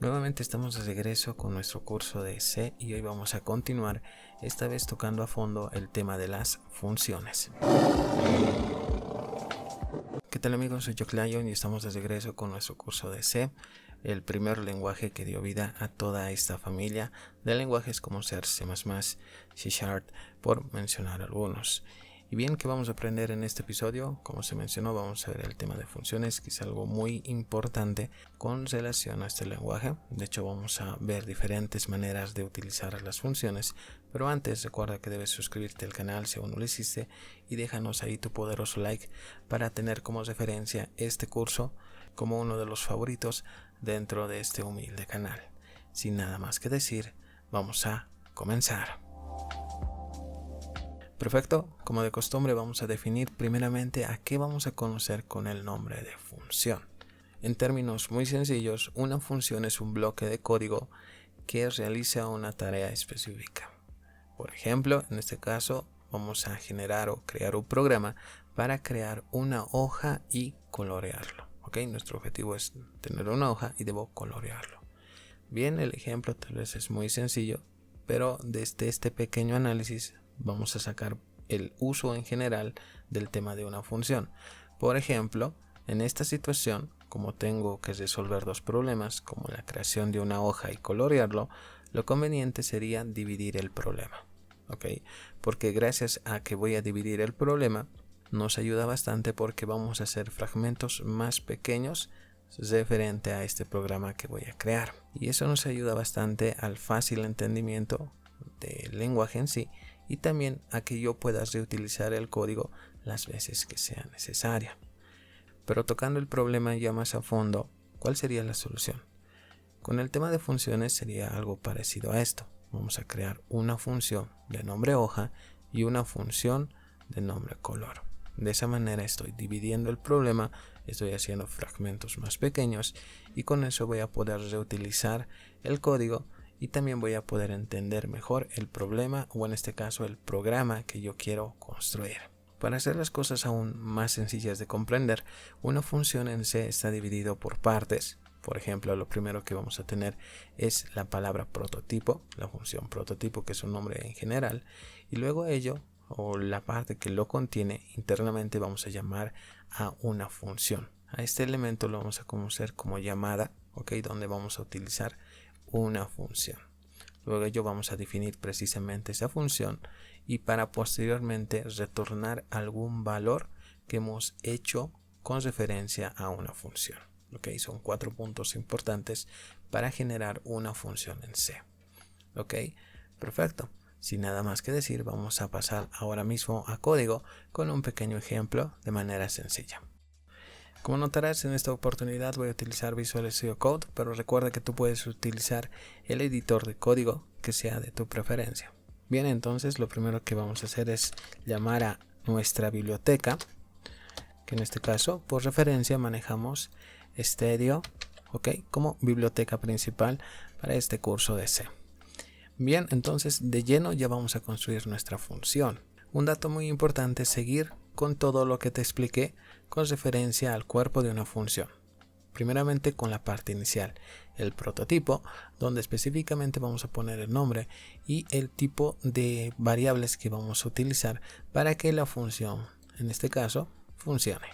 Nuevamente estamos de regreso con nuestro curso de C y hoy vamos a continuar, esta vez tocando a fondo el tema de las funciones. ¿Qué tal amigos? Soy Joclayon y estamos de regreso con nuestro curso de C, el primer lenguaje que dio vida a toda esta familia de lenguajes como C, C++, C#, por mencionar algunos. Y bien, ¿qué vamos a aprender en este episodio? Como se mencionó, vamos a ver el tema de funciones, que es algo muy importante con relación a este lenguaje. De hecho, vamos a ver diferentes maneras de utilizar las funciones. Pero antes, recuerda que debes suscribirte al canal si aún no lo hiciste y déjanos ahí tu poderoso like para tener como referencia este curso como uno de los favoritos dentro de este humilde canal. Sin nada más que decir, vamos a comenzar. Perfecto, como de costumbre vamos a definir primeramente a qué vamos a conocer con el nombre de función. En términos muy sencillos, una función es un bloque de código que realiza una tarea específica. Por ejemplo, en este caso vamos a generar o crear un programa para crear una hoja y colorearlo. Nuestro objetivo es tener una hoja y debo colorearlo. Bien, el ejemplo tal vez es muy sencillo, pero desde este pequeño análisis vamos a sacar el uso en general del tema de una función. Por ejemplo, en esta situación, como tengo que resolver dos problemas, como la creación de una hoja y colorearlo, lo conveniente sería dividir el problema. Porque gracias a que voy a dividir el problema, nos ayuda bastante porque vamos a hacer fragmentos más pequeños referente a este programa que voy a crear. Y eso nos ayuda bastante al fácil entendimiento del lenguaje en sí y también a que yo pueda reutilizar el código las veces que sea necesaria. Pero tocando el problema ya más a fondo, ¿cuál sería la solución? Con el tema de funciones sería algo parecido a esto. Vamos a crear una función de nombre hoja y una función de nombre color. De esa manera estoy dividiendo el problema, estoy haciendo fragmentos más pequeños y con eso voy a poder reutilizar el código y también voy a poder entender mejor el problema o en este caso el programa que yo quiero construir. Para hacer las cosas aún más sencillas de comprender, una función en C está dividido por partes. Por ejemplo, lo primero que vamos a tener es la palabra prototipo, la función prototipo que es un nombre en general, y luego ello o la parte que lo contiene internamente vamos a llamar a una función. A este elemento lo vamos a conocer como llamada, donde vamos a utilizar una función. Luego ello vamos a definir precisamente esa función y para posteriormente retornar algún valor que hemos hecho con referencia a una función. Son 4 puntos importantes para generar una función en C. Perfecto. Sin nada más que decir, vamos a pasar ahora mismo a código con un pequeño ejemplo de manera sencilla. Como notarás, en esta oportunidad voy a utilizar Visual Studio Code, pero recuerda que tú puedes utilizar el editor de código que sea de tu preferencia. Bien, entonces lo primero que vamos a hacer es llamar a nuestra biblioteca, que en este caso por referencia manejamos Stereo, como biblioteca principal para este curso de C. Bien, entonces de lleno ya vamos a construir nuestra función. Un dato muy importante es seguir con todo lo que te expliqué con referencia al cuerpo de una función. Primeramente con la parte inicial, el prototipo, donde específicamente vamos a poner el nombre y el tipo de variables que vamos a utilizar para que la función, en este caso, funcione.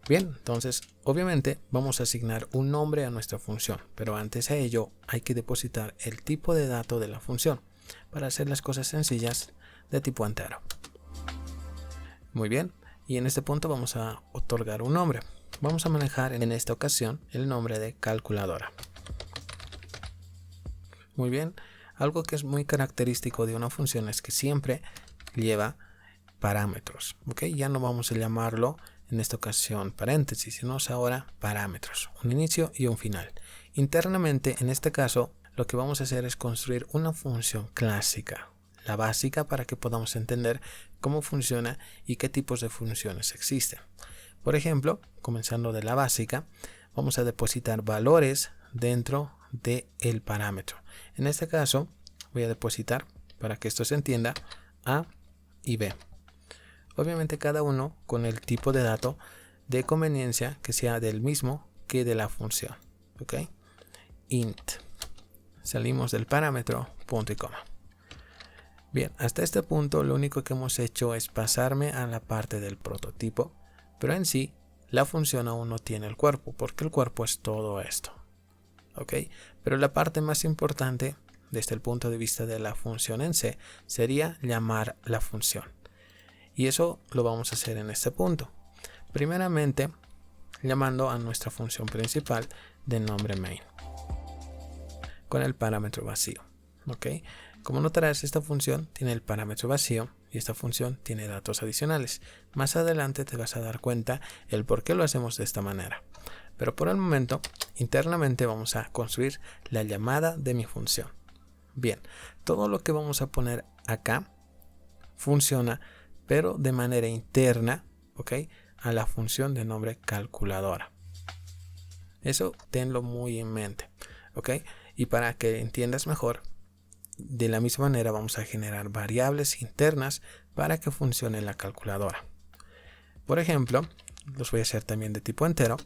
Bien, entonces obviamente vamos a asignar un nombre a nuestra función, pero antes a ello hay que depositar el tipo de dato de la función para hacer las cosas sencillas de tipo entero. Muy bien, y en este punto vamos a otorgar un nombre. Vamos a manejar en esta ocasión el nombre de calculadora. Muy bien, algo que es muy característico de una función es que siempre lleva parámetros. Ya no vamos a llamarlo en esta ocasión paréntesis, sino ahora parámetros, un inicio y un final. Internamente, en este caso, lo que vamos a hacer es construir una función clásica, la básica para que podamos entender cómo funciona y qué tipos de funciones existen. Por ejemplo, comenzando de la básica, vamos a depositar valores dentro del parámetro. En este caso, voy a depositar, para que esto se entienda, A y B. Obviamente cada uno con el tipo de dato de conveniencia que sea del mismo que de la función. int. Salimos del parámetro punto y coma. Bien, hasta este punto lo único que hemos hecho es pasarme a la parte del prototipo, pero en sí la función aún no tiene el cuerpo, porque el cuerpo es todo esto. ¿Ok? Pero la parte más importante desde el punto de vista de la función en C sería llamar la función. Y eso lo vamos a hacer en este punto. Primeramente, llamando a nuestra función principal de nombre main con el parámetro vacío. ¿Ok? Como notarás, esta función tiene el parámetro vacío y esta función tiene datos adicionales. Más adelante te vas a dar cuenta el por qué lo hacemos de esta manera. Pero por el momento, internamente vamos a construir la llamada de mi función. Bien, todo lo que vamos a poner acá funciona, pero de manera interna, ¿ok? A la función de nombre calculadora. Eso tenlo muy en mente, ¿ok? Y para que entiendas mejor, de la misma manera vamos a generar variables internas para que funcione la calculadora. Por ejemplo, los voy a hacer también de tipo entero.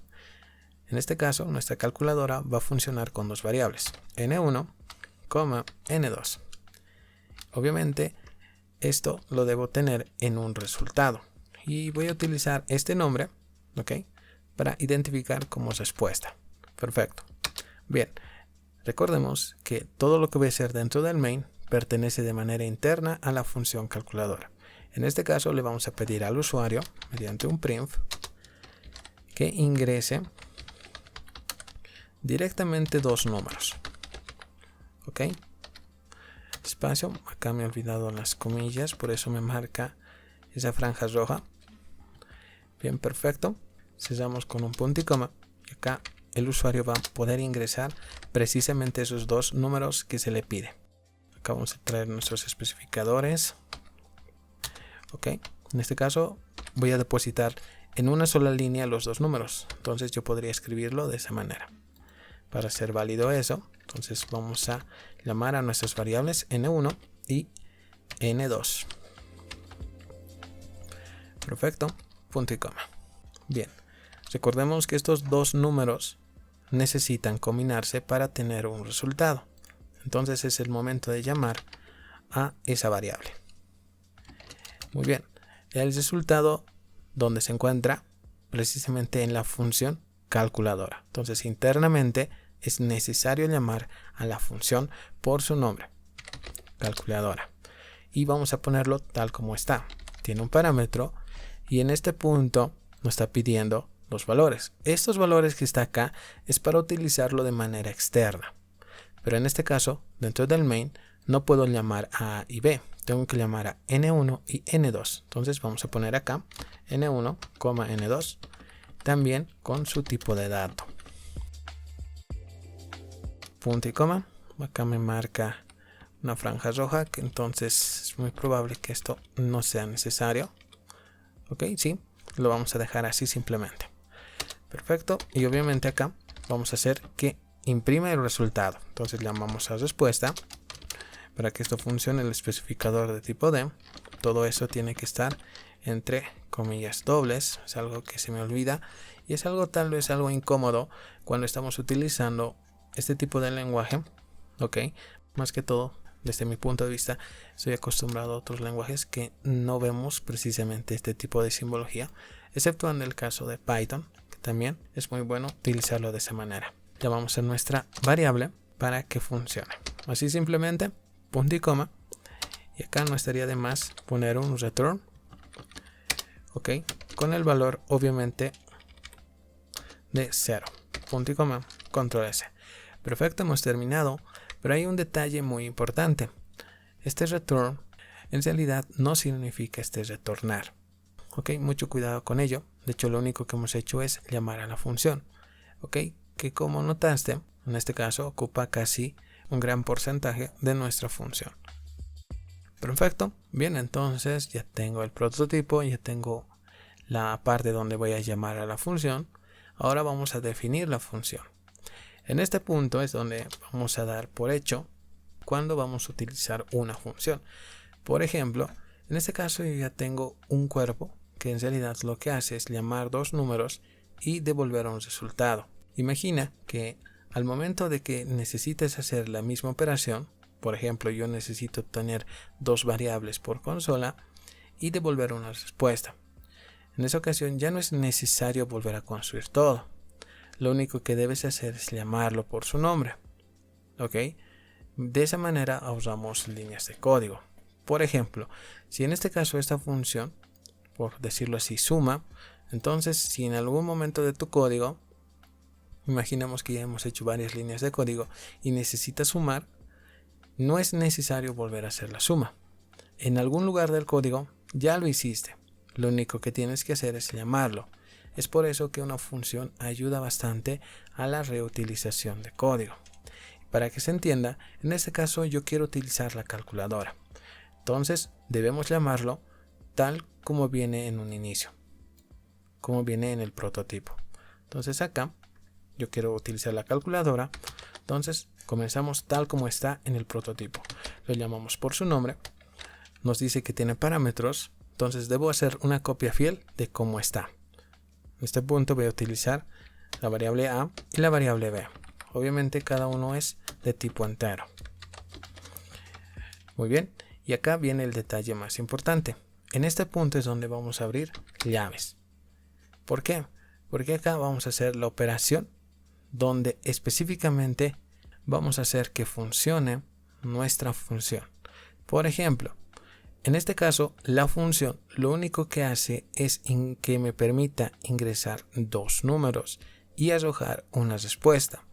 En este caso, nuestra calculadora va a funcionar con dos variables, n1, n2. Obviamente, esto lo debo tener en un resultado. Y voy a utilizar este nombre, ¿ok? Para identificar como respuesta. Perfecto. Bien. Recordemos que todo lo que voy a hacer dentro del main pertenece de manera interna a la función calculadora. En este caso le vamos a pedir al usuario, mediante un printf, que ingrese directamente dos números. ¿Ok? Espacio, acá me he olvidado las comillas, por eso me marca esa franja roja. Bien, perfecto. Cerramos con un punto y coma. Y acá el usuario va a poder ingresar precisamente esos dos números que se le pide. Acá vamos a traer nuestros especificadores. Ok, en este caso voy a depositar en una sola línea los dos números. Entonces yo podría escribirlo de esa manera. Para hacer válido eso, entonces vamos a llamar a nuestras variables n1 y n2. Perfecto, punto y coma. Bien, recordemos que estos dos números necesitan combinarse para tener un resultado. Entonces es el momento de llamar a esa variable. Muy bien, el resultado donde se encuentra precisamente en la función calculadora. Entonces internamente es necesario llamar a la función por su nombre, calculadora. Y vamos a ponerlo tal como está. Tiene un parámetro y en este punto nos está pidiendo los valores. Estos valores que está acá es para utilizarlo de manera externa. Pero en este caso, dentro del main, no puedo llamar a A y B. Tengo que llamar a N1 y N2. Entonces vamos a poner acá N1, N2, también con su tipo de dato. Punto y coma. Acá me marca una franja roja, que entonces es muy probable que esto no sea necesario. Ok, sí, lo vamos a dejar así simplemente. Perfecto, y obviamente acá vamos a hacer que imprime el resultado. Entonces llamamos a respuesta. Para que esto funcione, el especificador de tipo D, todo eso tiene que estar entre comillas dobles. Es algo que se me olvida y es algo tal vez algo incómodo cuando estamos utilizando este tipo de lenguaje. Ok, más que todo desde mi punto de vista estoy acostumbrado a otros lenguajes que no vemos precisamente este tipo de simbología, excepto en el caso de Python, que también es muy bueno utilizarlo de esa manera. Llamamos a nuestra variable para que funcione. Así simplemente, punto y coma. Y acá no estaría de más poner un return. Ok, con el valor obviamente de 0. Punto y coma, control S. Perfecto, hemos terminado. Pero hay un detalle muy importante. Este return en realidad no significa retornar. Ok, mucho cuidado con ello. De hecho, lo único que hemos hecho es llamar a la función. Ok, que como notaste, en este caso ocupa casi un gran porcentaje de nuestra función. Perfecto. Bien, entonces ya tengo el prototipo, ya tengo la parte donde voy a llamar a la función. Ahora vamos a definir la función. En este punto es donde vamos a dar por hecho cuando vamos a utilizar una función. Por ejemplo, en este caso yo ya tengo un cuerpo que en realidad lo que hace es llamar dos números y devolver un resultado. Imagina que Al momento de que necesites hacer la misma operación, por ejemplo, yo necesito tener dos variables por consola y devolver una respuesta. En esa ocasión ya no es necesario volver a construir todo. Lo único que debes hacer es llamarlo por su nombre. ¿Ok? De esa manera ahorramos líneas de código. Por ejemplo, si en este caso esta función, por decirlo así, suma, entonces si en algún momento de tu código, imaginemos que ya hemos hecho varias líneas de código y necesitas sumar, no es necesario volver a hacer la suma. En algún lugar del código ya lo hiciste. Lo único que tienes que hacer es llamarlo. Es por eso que una función ayuda bastante a la reutilización de código. Para que se entienda, en este caso yo quiero utilizar la calculadora. Entonces debemos llamarlo tal como viene en un inicio, como viene en el prototipo. Entonces acá yo quiero utilizar la calculadora. Entonces comenzamos tal como está en el prototipo. Lo llamamos por su nombre. Nos dice que tiene parámetros. Entonces debo hacer una copia fiel de cómo está. En este punto voy a utilizar la variable A y la variable B. Obviamente cada uno es de tipo entero. Muy bien. Y acá viene el detalle más importante. En este punto es donde vamos a abrir llaves. ¿Por qué? Porque acá vamos a hacer la operación donde específicamente vamos a hacer que funcione nuestra función. Por ejemplo, en este caso, la función lo único que hace es que me permita ingresar dos números y arrojar una respuesta.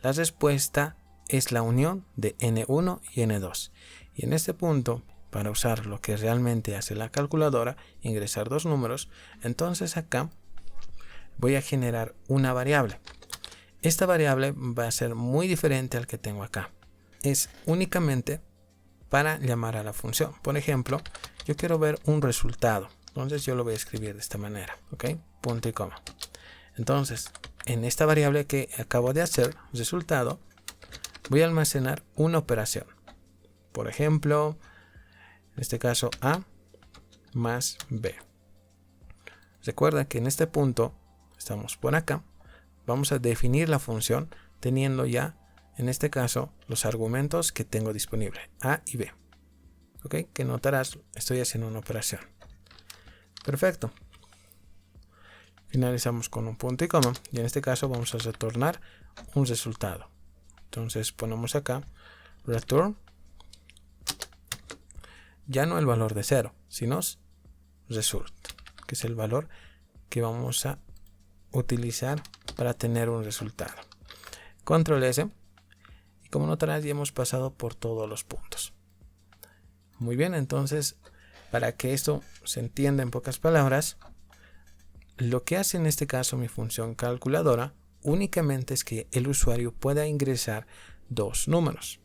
La respuesta es la unión de n1 y n2. Y en este punto, para usar lo que realmente hace la calculadora, ingresar dos números, entonces acá voy a generar una variable. Esta variable va a ser muy diferente al que tengo acá. Es únicamente para llamar a la función. Por ejemplo, yo quiero ver un resultado. Entonces yo lo voy a escribir de esta manera. ¿Ok? Punto y coma. Entonces, en esta variable que acabo de hacer, resultado, voy a almacenar una operación. Por ejemplo, en este caso A más B. Recuerda que en este punto, estamos por acá, vamos a definir la función teniendo ya, en este caso, los argumentos que tengo disponible, A y B. ¿Ok? Que notarás, estoy haciendo una operación. Perfecto. Finalizamos con un punto y coma. Y en este caso vamos a retornar un resultado. Entonces ponemos acá, return, ya no el valor de 0, sino result, que es el valor que vamos a utilizar para tener un resultado. Control S. Y como notarás, ya hemos pasado por todos los puntos. Muy bien, entonces, para que esto se entienda en pocas palabras, lo que hace en este caso mi función calculadora únicamente es que el usuario pueda ingresar dos números,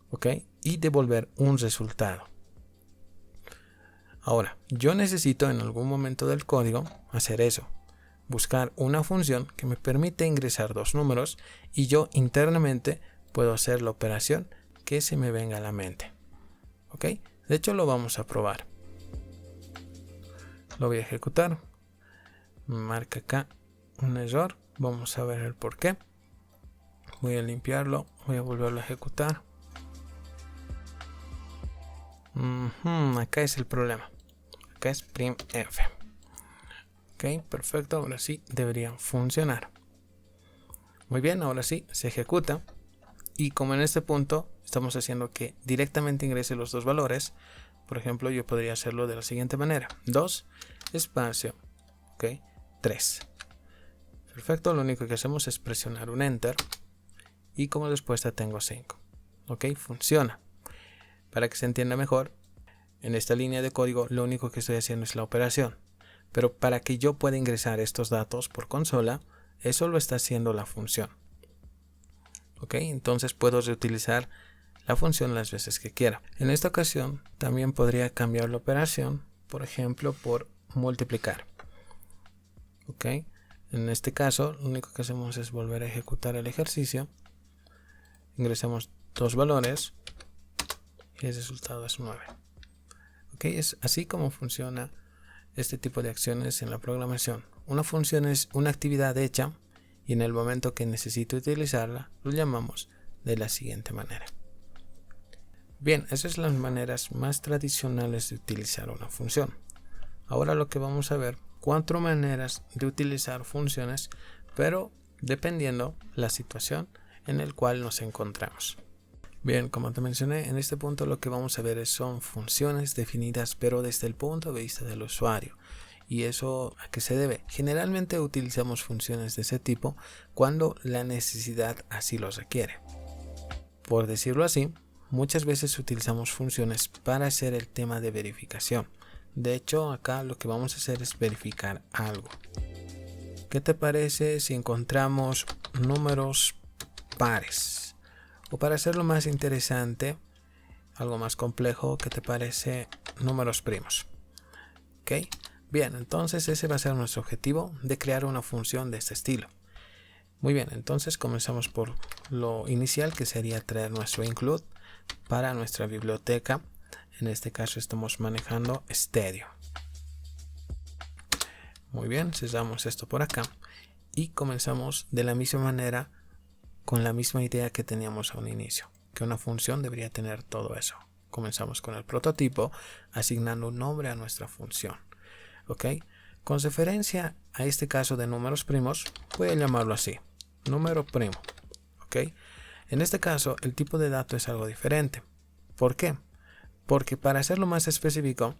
¿ok? Y devolver un resultado. Ahora, yo necesito en algún momento del código hacer eso. Buscar una función que me permite ingresar dos números y yo internamente puedo hacer la operación que se me venga a la mente. ¿Ok? De hecho lo vamos a probar. Lo voy a ejecutar. Me marca acá un error. Vamos a ver el por qué. Voy a limpiarlo. Voy a volverlo a ejecutar. Acá es el problema. Acá es printf. Ok, perfecto, ahora sí debería funcionar. Muy bien, ahora sí se ejecuta. Y como en este punto estamos haciendo que directamente ingrese los dos valores, por ejemplo, yo podría hacerlo de la siguiente manera: 2 espacio, ok, 3. Perfecto, lo único que hacemos es presionar un enter y como respuesta tengo 5. Ok, funciona. Para que se entienda mejor, en esta línea de código lo único que estoy haciendo es la operación. Pero para que yo pueda ingresar estos datos por consola, eso lo está haciendo la función. Ok, entonces puedo reutilizar la función las veces que quiera. En esta ocasión también podría cambiar la operación, por ejemplo, por multiplicar. Ok, en este caso lo único que hacemos es volver a ejecutar el ejercicio. Ingresamos dos valores y el resultado es 9. Ok, es así como funciona este tipo de acciones en la programación. Una función es una actividad hecha y en el momento que necesito utilizarla lo llamamos de la siguiente manera. Bien, esas son las maneras más tradicionales de utilizar una función. Ahora lo que vamos a ver, 4 maneras de utilizar funciones, pero dependiendo la situación en la cual nos encontramos. Bien, como te mencioné, en este punto lo que vamos a ver son funciones definidas, pero desde el punto de vista del usuario. ¿Y eso a qué se debe? Generalmente utilizamos funciones de ese tipo cuando la necesidad así lo requiere. Por decirlo así, muchas veces utilizamos funciones para hacer el tema de verificación. De hecho, acá lo que vamos a hacer es verificar algo. ¿Qué te parece si encontramos números pares? O para hacerlo más interesante, algo más complejo, ¿qué te parece números primos? ¿Ok? Bien, entonces ese va a ser nuestro objetivo de crear una función de este estilo. Muy bien, entonces comenzamos por lo inicial, que sería traer nuestro include para nuestra biblioteca. En este caso estamos manejando Stereo. Muy bien, cerramos esto por acá y comenzamos de la misma manera con la misma idea que teníamos a un inicio, que una función debería tener todo eso. Comenzamos con el prototipo asignando un nombre a nuestra función. ¿Ok? Con referencia a este caso de números primos, voy a llamarlo así, número primo. ¿Ok? En este caso el tipo de dato es algo diferente. ¿Por qué? Porque para hacerlo más específico,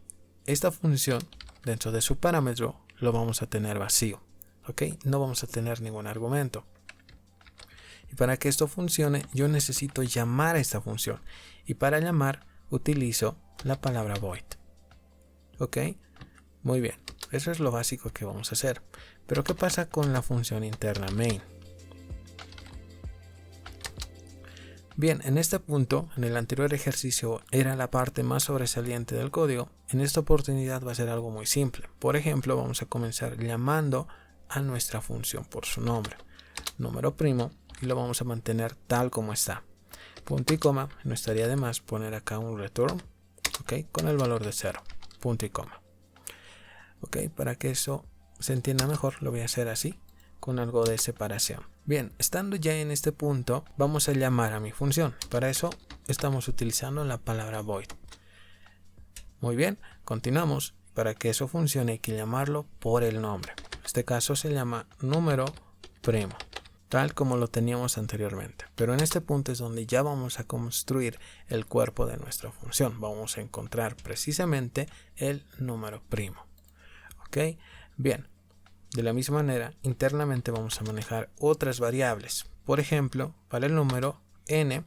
esta función dentro de su parámetro lo vamos a tener vacío. ¿Ok? No vamos a tener ningún argumento. Y para que esto funcione, yo necesito llamar a esta función. Y para llamar, utilizo la palabra void. ¿Ok? Muy bien. Eso es lo básico que vamos a hacer. Pero ¿qué pasa con la función interna main? Bien, en este punto, en el anterior ejercicio era la parte más sobresaliente del código. En esta oportunidad va a ser algo muy simple. Por ejemplo, vamos a comenzar llamando a nuestra función por su nombre, número primo, y lo vamos a mantener tal como está. Punto y coma, no estaría de más poner acá un return, ¿ok? Con el valor de 0, punto y coma. ¿Ok? Para que eso se entienda mejor, lo voy a hacer así, con algo de separación. Bien, estando ya en este punto, vamos a llamar a mi función. Para eso estamos utilizando la palabra void. Muy bien, continuamos. Para que eso funcione hay que llamarlo por el nombre. En este caso se llama número primo, tal como lo teníamos anteriormente. Pero en este punto es donde ya vamos a construir el cuerpo de nuestra función. Vamos a encontrar precisamente el número primo. ¿Ok? Bien. De la misma manera, internamente vamos a manejar otras variables. Por ejemplo, para el número n,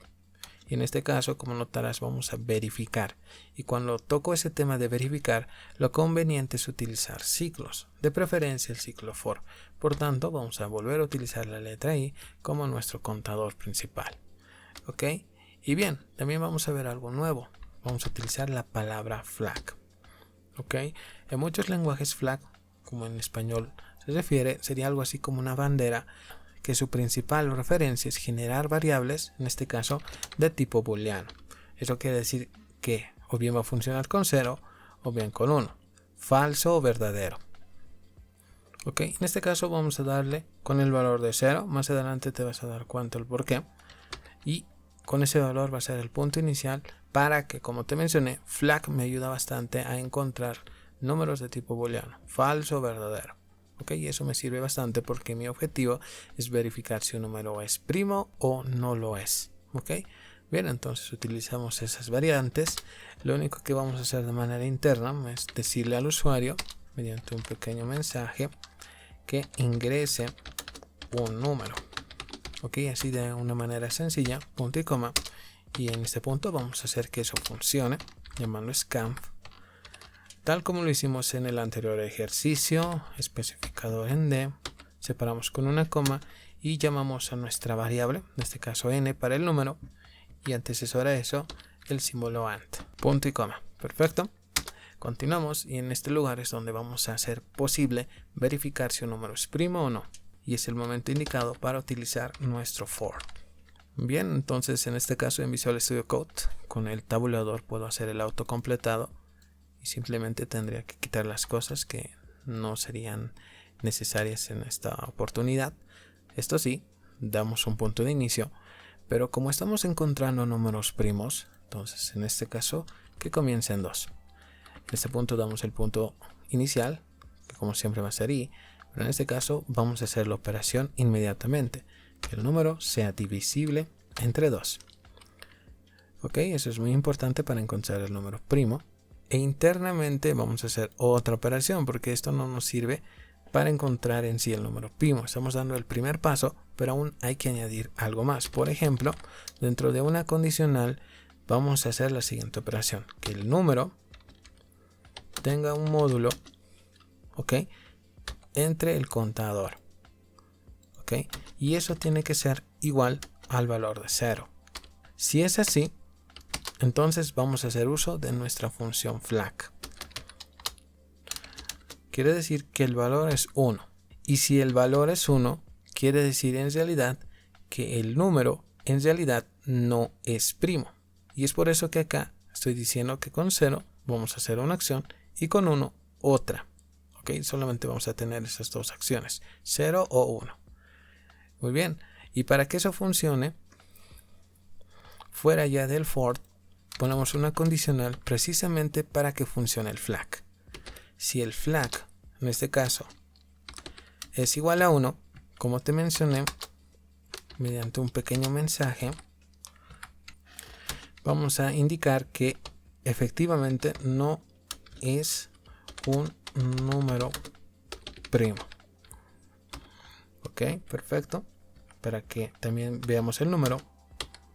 y en este caso, como notarás, vamos a verificar. Y cuando toco ese tema de verificar, lo conveniente es utilizar ciclos, de preferencia el ciclo for. Por tanto, vamos a volver a utilizar la letra i como nuestro contador principal. ¿Ok? Y bien, también vamos a ver algo nuevo. Vamos a utilizar la palabra flag. ¿Ok? En muchos lenguajes flag, como en español se refiere, sería algo así como una bandera que su principal referencia es generar variables, en este caso de tipo booleano. Eso quiere decir que o bien va a funcionar con 0 o bien con 1, falso o verdadero. Ok, en este caso vamos a darle con el valor de 0, más adelante te vas a dar cuenta el por qué, y con ese valor va a ser el punto inicial para que, como te mencioné, flag me ayuda bastante a encontrar números de tipo booleano, falso o verdadero. ¿Ok? Y eso me sirve bastante porque mi objetivo es verificar si un número es primo o no lo es. ¿Ok? Bien, entonces utilizamos esas variantes. Lo único que vamos a hacer de manera interna es decirle al usuario, mediante un pequeño mensaje, que ingrese un número. ¿Ok? Así de una manera sencilla, punto y coma. Y en este punto vamos a hacer que eso funcione, llamando scanf. Tal como lo hicimos en el anterior ejercicio, especificador en D, separamos con una coma y llamamos a nuestra variable, en este caso n para el número, y antecesor a eso el símbolo AND, punto y coma. Perfecto. Continuamos y en este lugar es donde vamos a hacer posible verificar si un número es primo o no, y es el momento indicado para utilizar nuestro for. Bien, entonces en este caso en Visual Studio Code, con el tabulador puedo hacer el autocompletado. Y simplemente tendría que quitar las cosas que no serían necesarias en esta oportunidad. Esto sí, damos un punto de inicio, pero como estamos encontrando números primos, entonces en este caso que comienza en 2. En este punto damos el punto inicial, que como siempre va a ser i, pero en este caso vamos a hacer la operación inmediatamente, que el número sea divisible entre 2. Ok, eso es muy importante para encontrar el número primo. E internamente vamos a hacer otra operación, porque esto no nos sirve para encontrar en sí el número primo. Estamos dando el primer paso, pero aún hay que añadir algo más. Por ejemplo, dentro de una condicional vamos a hacer la siguiente operación, que el número tenga un módulo, ok, entre el contador, ok, y eso tiene que ser igual al valor de 0. Si es así, entonces vamos a hacer uso de nuestra función flag. Quiere decir que el valor es 1. Y si el valor es 1, quiere decir en realidad que el número en realidad no es primo. Y es por eso que acá estoy diciendo que con 0 vamos a hacer una acción y con 1 otra. ¿Ok? Solamente vamos a tener esas dos acciones, 0 o 1. Muy bien. Y para que eso funcione, fuera ya del for, ponemos una condicional precisamente para que funcione el flag. Si el flag, en este caso, es igual a 1, como te mencioné, mediante un pequeño mensaje, vamos a indicar que efectivamente no es un número primo. Ok, perfecto. Para que también veamos el número,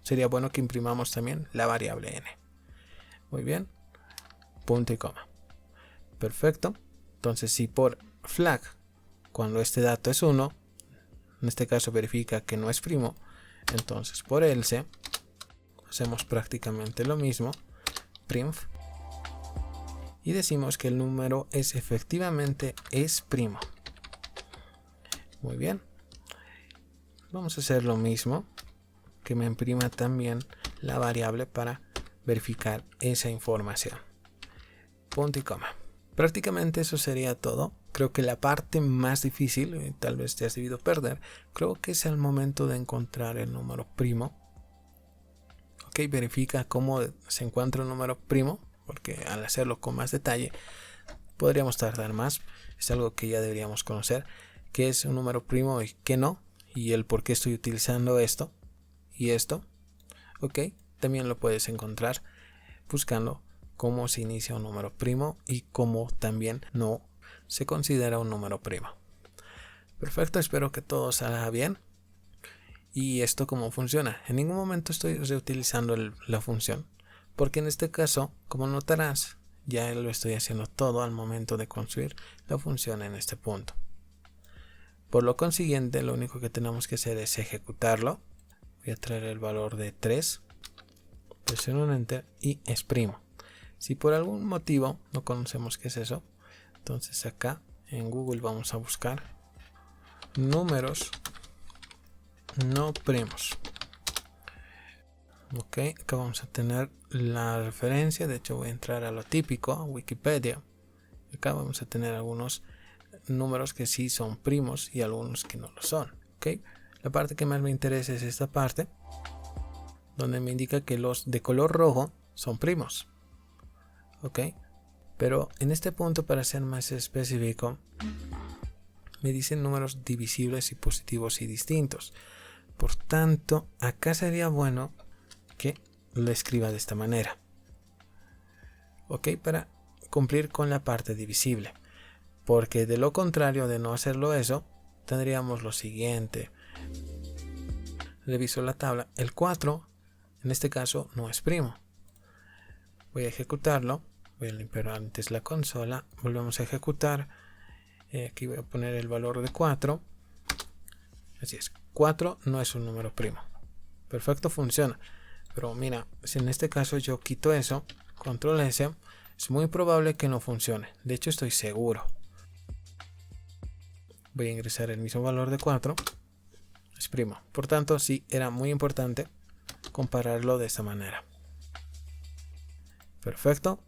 sería bueno que imprimamos también la variable n. Muy bien, punto y coma. Perfecto. Entonces, si por flag, cuando este dato es 1, en este caso verifica que no es primo, entonces por else hacemos prácticamente lo mismo, printf, y decimos que el número efectivamente es primo. Muy bien. Vamos a hacer lo mismo, que me imprima también la variable para verificar esa información. Punto y coma. Prácticamente eso sería todo. Creo que la parte más difícil, tal vez te has debido perder, creo que es el momento de encontrar el número primo. Ok, verifica cómo se encuentra un número primo, porque al hacerlo con más detalle podríamos tardar más. Es algo que ya deberíamos conocer, qué es un número primo y qué no, y el por qué estoy utilizando esto y esto. Ok, también lo puedes encontrar buscando cómo se inicia un número primo y cómo también no se considera un número primo. Perfecto, espero que todo salga bien. ¿Y esto cómo funciona? En ningún momento estoy reutilizando la función, porque en este caso, como notarás, ya lo estoy haciendo todo al momento de construir la función en este punto. Por lo consiguiente, lo único que tenemos que hacer es ejecutarlo. Voy a traer el valor de 3, presiono un enter y exprimo. Si por algún motivo no conocemos qué es eso, entonces acá en Google vamos a buscar números no primos. Ok, acá vamos a tener la referencia. De hecho voy a entrar a lo típico, a Wikipedia. Acá vamos a tener algunos números que sí son primos y algunos que no lo son. Ok, la parte que más me interesa es esta parte, donde me indica que los de color rojo son primos. Ok, pero en este punto, para ser más específico, me dicen números divisibles y positivos y distintos. Por tanto, acá sería bueno que lo escriba de esta manera. Ok, para cumplir con la parte divisible. Porque de lo contrario, de no hacerlo eso, tendríamos lo siguiente. Reviso la tabla. El 4, en este caso, no es primo. Voy a ejecutarlo. Voy a limpiar antes la consola. Volvemos a ejecutar. Aquí voy a poner el valor de 4. Así es. 4 no es un número primo. Perfecto, funciona. Pero mira, si en este caso yo quito eso, control S, es muy probable que no funcione. De hecho, estoy seguro. Voy a ingresar el mismo valor de 4. Es primo. Por tanto, sí, era muy importante compararlo de esta manera. Perfecto.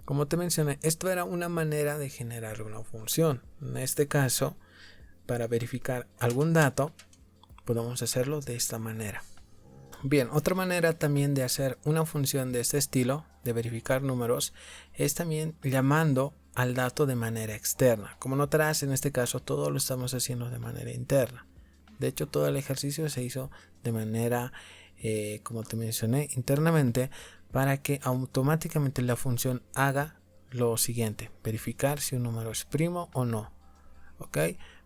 Como te mencioné, esto era una manera de generar una función. En este caso, para verificar algún dato, podemos hacerlo de esta manera. Bien, otra manera también de hacer una función de este estilo, de verificar números, es también llamando al dato de manera externa. Como notarás, en este caso todo lo estamos haciendo de manera interna. De hecho, todo el ejercicio se hizo de manera, como te mencioné, internamente, para que automáticamente la función haga lo siguiente: verificar si un número es primo o no. ¿Ok?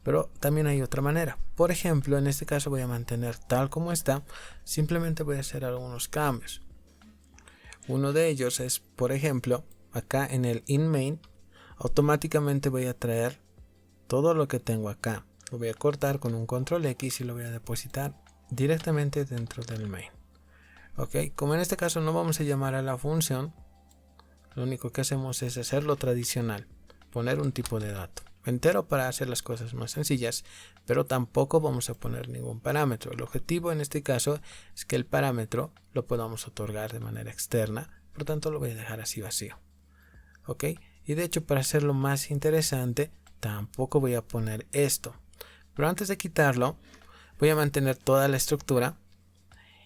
Pero también hay otra manera. Por ejemplo, en este caso voy a mantener tal como está. Simplemente voy a hacer algunos cambios. Uno de ellos es, por ejemplo, acá en el inMain, automáticamente voy a traer todo lo que tengo acá. Lo voy a cortar con un control X y lo voy a depositar directamente dentro del main. Ok, como en este caso no vamos a llamar a la función, lo único que hacemos es hacerlo tradicional, poner un tipo de dato entero para hacer las cosas más sencillas, pero tampoco vamos a poner ningún parámetro. El objetivo en este caso es que el parámetro lo podamos otorgar de manera externa, por tanto lo voy a dejar así vacío. Ok, y de hecho, para hacerlo más interesante, tampoco voy a poner esto, pero antes de quitarlo voy a mantener toda la estructura.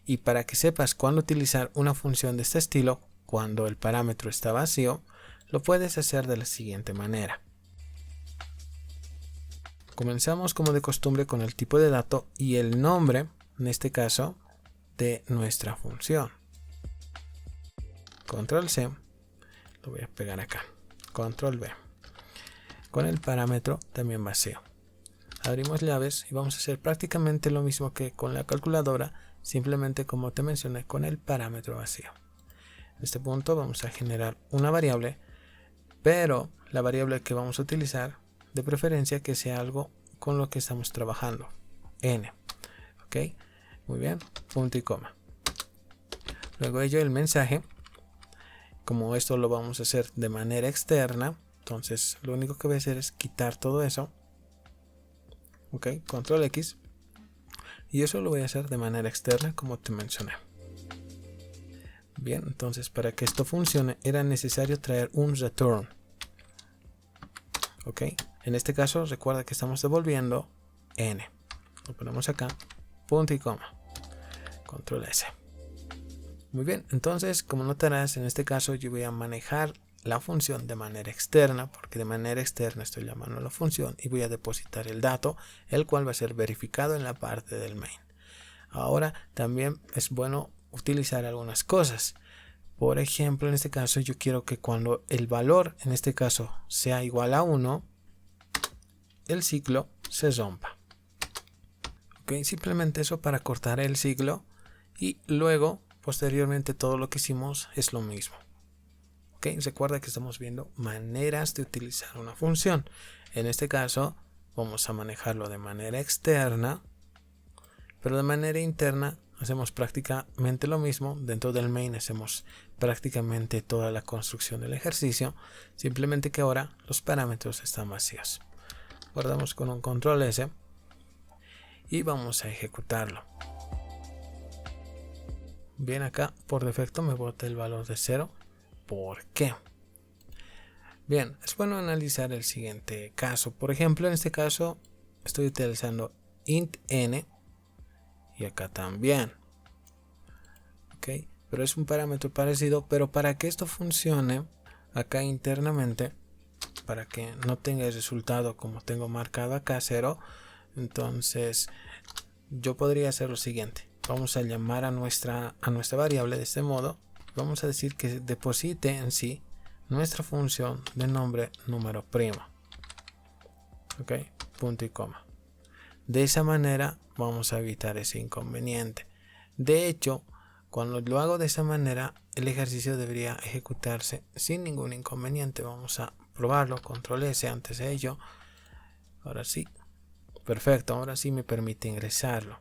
Y para que sepas cuándo utilizar una función de este estilo cuando el parámetro está vacío, lo puedes hacer de la siguiente manera. Comenzamos como de costumbre con el tipo de dato y el nombre, en este caso, de nuestra función. Control C, lo voy a pegar acá. Control V. Con el parámetro también vacío. Abrimos llaves y vamos a hacer prácticamente lo mismo que con la calculadora, simplemente como te mencioné, con el parámetro vacío. En este punto vamos a generar una variable, pero la variable que vamos a utilizar, de preferencia que sea algo con lo que estamos trabajando, n. Ok, muy bien, punto y coma. Luego ello el mensaje, como esto lo vamos a hacer de manera externa, entonces lo único que voy a hacer es quitar todo eso. Ok, control X, y eso lo voy a hacer de manera externa como te mencioné. Bien, entonces para que esto funcione era necesario traer un return. Ok, en este caso recuerda que estamos devolviendo n. Lo ponemos acá, punto y coma, control S. Muy bien, entonces como notarás, en este caso yo voy a manejar la función de manera externa, porque de manera externa estoy llamando a la función y voy a depositar el dato, el cual va a ser verificado en la parte del main. Ahora también es bueno utilizar algunas cosas. Por ejemplo, en este caso yo quiero que cuando el valor, en este caso, sea igual a 1, el ciclo se rompa. Ok, simplemente eso para cortar el ciclo, y luego posteriormente todo lo que hicimos es lo mismo. Ok, recuerda que estamos viendo maneras de utilizar una función. En este caso vamos a manejarlo de manera externa, pero de manera interna hacemos prácticamente lo mismo. Dentro del main hacemos prácticamente toda la construcción del ejercicio, simplemente que ahora los parámetros están vacíos. Guardamos con un control S y vamos a ejecutarlo. Bien, acá por defecto me bota el valor de 0. ¿Por qué? Bien, es bueno analizar el siguiente caso. Por ejemplo, en este caso estoy utilizando int n y acá también. Ok, pero es un parámetro parecido, pero para que esto funcione acá internamente, para que no tenga el resultado como tengo marcado acá 0, entonces yo podría hacer lo siguiente. Vamos a llamar a nuestra variable de este modo. Vamos a decir que deposite en sí nuestra función de nombre número primo. Ok, punto y coma. De esa manera vamos a evitar ese inconveniente. De hecho, cuando lo hago de esa manera, el ejercicio debería ejecutarse sin ningún inconveniente. Vamos a probarlo, control S antes de ello. Ahora sí, perfecto, ahora sí me permite ingresarlo.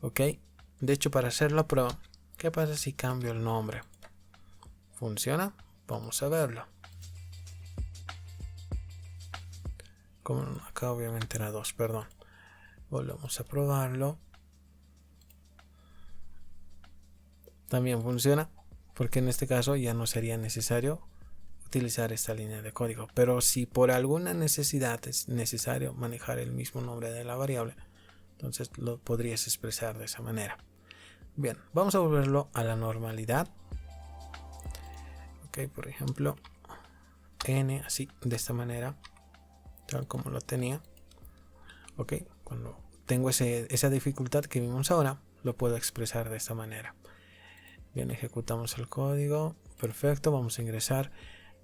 Ok, de hecho, para hacer la prueba, ¿qué pasa si cambio el nombre? ¿Funciona? Vamos a verlo. Como acá obviamente era 2, perdón. Volvemos a probarlo. También funciona, porque en este caso ya no sería necesario utilizar esta línea de código. Pero si por alguna necesidad es necesario manejar el mismo nombre de la variable, entonces lo podrías expresar de esa manera. Bien, vamos a volverlo a la normalidad. Ok, por ejemplo, n así, de esta manera, tal como lo tenía. Ok, cuando tengo esa dificultad que vimos ahora, lo puedo expresar de esta manera. Bien, ejecutamos el código. Perfecto, vamos a ingresar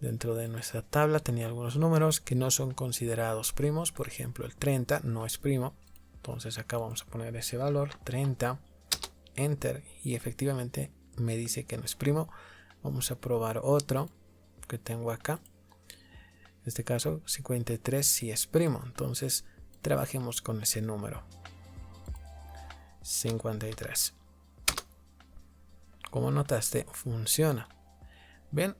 dentro de nuestra tabla. Tenía algunos números que no son considerados primos. Por ejemplo, el 30 no es primo. Entonces acá vamos a poner ese valor, 30. Enter, y efectivamente me dice que no es primo. Vamos a probar otro que tengo acá. En este caso 53 sí es primo, entonces trabajemos con ese número 53. Como notaste, funciona. Bien,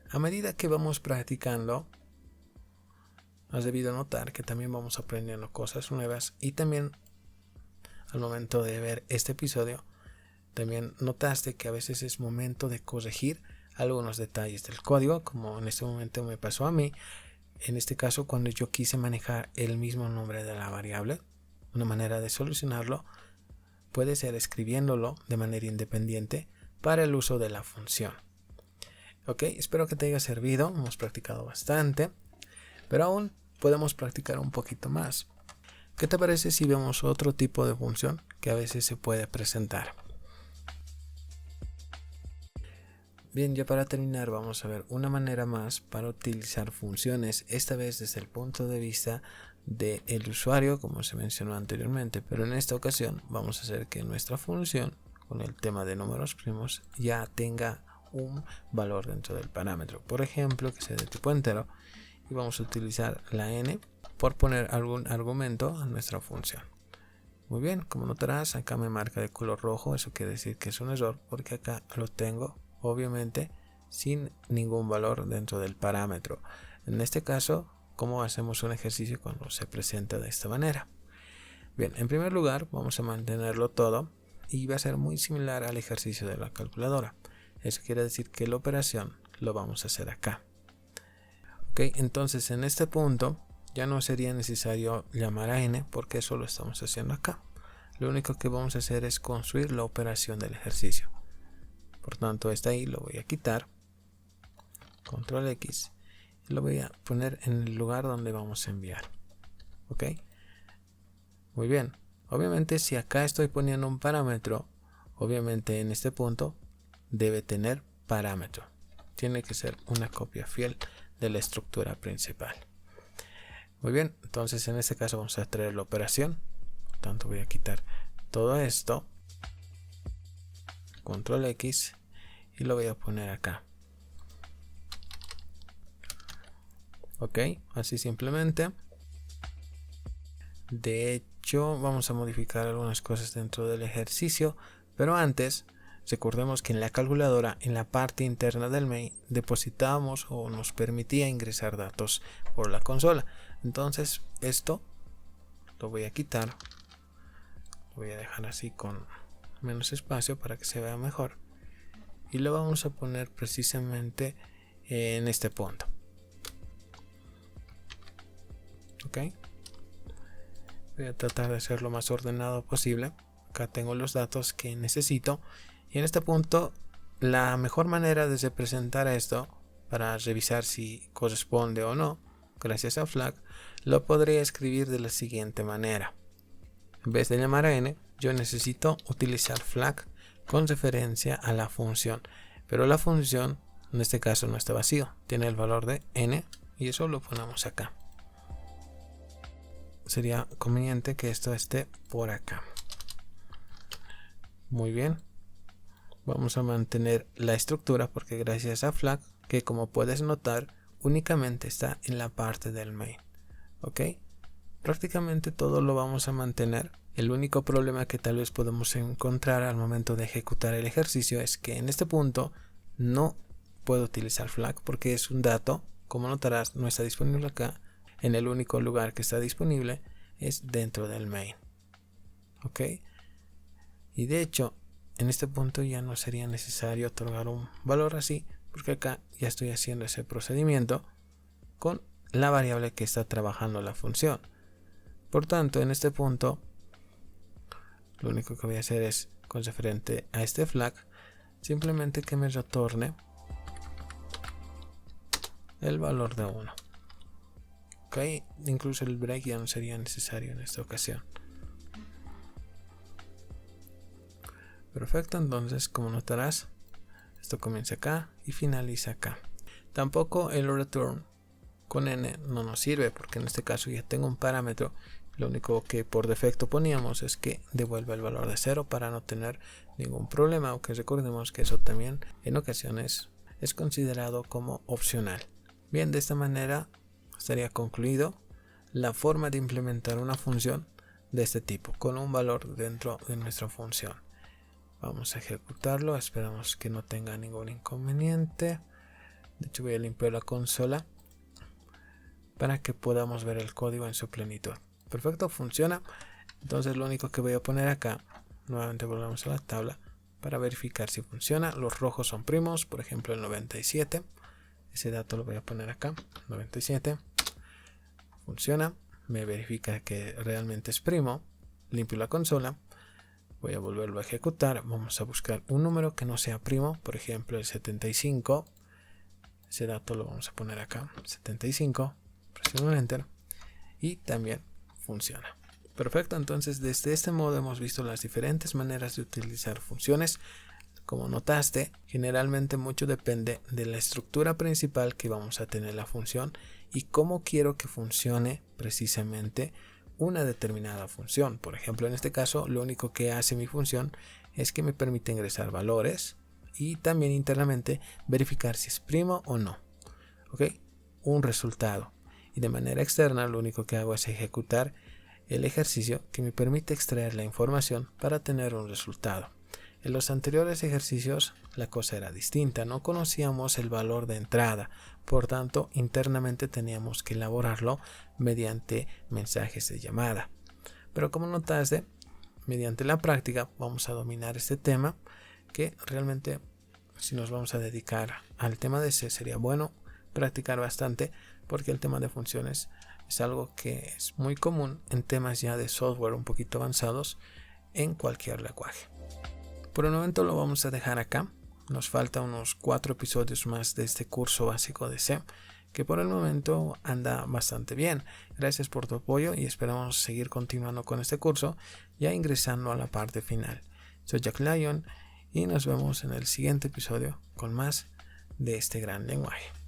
a medida que vamos practicando, has debido notar que también vamos aprendiendo cosas nuevas, y también al momento de ver este episodio, también notaste que a veces es momento de corregir algunos detalles del código, como en este momento me pasó a mí. En este caso, cuando yo quise manejar el mismo nombre de la variable, una manera de solucionarlo puede ser escribiéndolo de manera independiente para el uso de la función. Ok, espero que te haya servido. Hemos practicado bastante, pero aún podemos practicar un poquito más. ¿Qué te parece si vemos otro tipo de función que a veces se puede presentar? Bien, ya para terminar vamos a ver una manera más para utilizar funciones, esta vez desde el punto de vista del usuario, como se mencionó anteriormente, pero en esta ocasión vamos a hacer que nuestra función con el tema de números primos ya tenga un valor dentro del parámetro, por ejemplo que sea de tipo entero, y vamos a utilizar la n por poner algún argumento a nuestra función. Muy bien, como notarás acá me marca de color rojo, eso quiere decir que es un error porque acá lo tengo obviamente sin ningún valor dentro del parámetro. En este caso, ¿cómo hacemos un ejercicio cuando se presenta de esta manera? Bien, en primer lugar vamos a mantenerlo todo y va a ser muy similar al ejercicio de la calculadora. Eso quiere decir que la operación lo vamos a hacer acá. Ok, entonces en este punto ya no sería necesario llamar a n porque eso lo estamos haciendo acá. Lo único que vamos a hacer es construir la operación del ejercicio. Por tanto, este ahí lo voy a quitar. Control X. Y lo voy a poner en el lugar donde vamos a enviar. Ok. Muy bien. Obviamente si acá estoy poniendo un parámetro, obviamente en este punto debe tener parámetro. Tiene que ser una copia fiel de la estructura principal. Muy bien, entonces en este caso vamos a traer la operación. Por tanto voy a quitar todo esto. Control X y lo voy a poner acá. Ok, así simplemente. De hecho vamos a modificar algunas cosas dentro del ejercicio, pero antes recordemos que en la calculadora, en la parte interna del main, depositábamos o nos permitía ingresar datos por la consola. Entonces esto lo voy a quitar, lo voy a dejar así con menos espacio para que se vea mejor, y lo vamos a poner precisamente en este punto. Ok, voy a tratar de ser lo más ordenado posible. Acá tengo los datos que necesito, y en este punto la mejor manera de representar esto para revisar si corresponde o no, gracias a flag, lo podría escribir de la siguiente manera. En vez de llamar a n, yo necesito utilizar flag con referencia a la función, pero la función en este caso no está vacío, tiene el valor de n y eso lo ponemos acá. Sería conveniente que esto esté por acá. Muy bien, vamos a mantener la estructura porque gracias a flag, que como puedes notar únicamente está en la parte del main. Ok, prácticamente todo lo vamos a mantener. El único problema que tal vez podemos encontrar al momento de ejecutar el ejercicio es que en este punto no puedo utilizar flag porque es un dato, como notarás, no está disponible acá. En el único lugar que está disponible es dentro del main. Ok, y de hecho en este punto ya no sería necesario otorgar un valor así porque acá ya estoy haciendo ese procedimiento con la variable que está trabajando la función. Por tanto, en este punto lo único que voy a hacer es, con referente a este flag, simplemente que me retorne el valor de 1. Ok, incluso el break ya no sería necesario en esta ocasión. Perfecto, entonces como notarás, esto comienza acá y finaliza acá. Tampoco el return con n no nos sirve, porque en este caso ya tengo un parámetro. Lo único que por defecto poníamos es que devuelva el valor de 0 para no tener ningún problema, aunque recordemos que eso también en ocasiones es considerado como opcional. Bien, de esta manera estaría concluido la forma de implementar una función de este tipo con un valor dentro de nuestra función. Vamos a ejecutarlo, esperamos que no tenga ningún inconveniente. De hecho, voy a limpiar la consola para que podamos ver el código en su plenitud. Perfecto, funciona. Entonces lo único que voy a poner acá, nuevamente volvemos a la tabla para verificar si funciona. Los rojos son primos, por ejemplo el 97. Ese dato lo voy a poner acá, 97. Funciona, me verifica que realmente es primo. Limpio la consola, voy a volverlo a ejecutar. Vamos a buscar un número que no sea primo, por ejemplo el 75. Ese dato lo vamos a poner acá, 75. Presiono Enter y también funciona. Perfecto, entonces desde este modo hemos visto las diferentes maneras de utilizar funciones. Como notaste, generalmente mucho depende de la estructura principal que vamos a tener la función y cómo quiero que funcione precisamente una determinada función. Por ejemplo, en este caso, lo único que hace mi función es que me permite ingresar valores y también internamente verificar si es primo o no. ¿Ok? Un resultado. Y de manera externa, lo único que hago es ejecutar el ejercicio que me permite extraer la información para tener un resultado. En los anteriores ejercicios la cosa era distinta, no conocíamos el valor de entrada, por tanto internamente teníamos que elaborarlo mediante mensajes de llamada. Pero como notaste, mediante la práctica vamos a dominar este tema, que realmente si nos vamos a dedicar al tema de C sería bueno practicar bastante, porque el tema de funciones es algo que es muy común en temas ya de software un poquito avanzados en cualquier lenguaje. Por el momento lo vamos a dejar acá. Nos falta unos 4 episodios más de este curso básico de C, que por el momento anda bastante bien. Gracias por tu apoyo y esperamos seguir continuando con este curso, ya ingresando a la parte final. Soy Jack Lyon y nos vemos en el siguiente episodio con más de este gran lenguaje.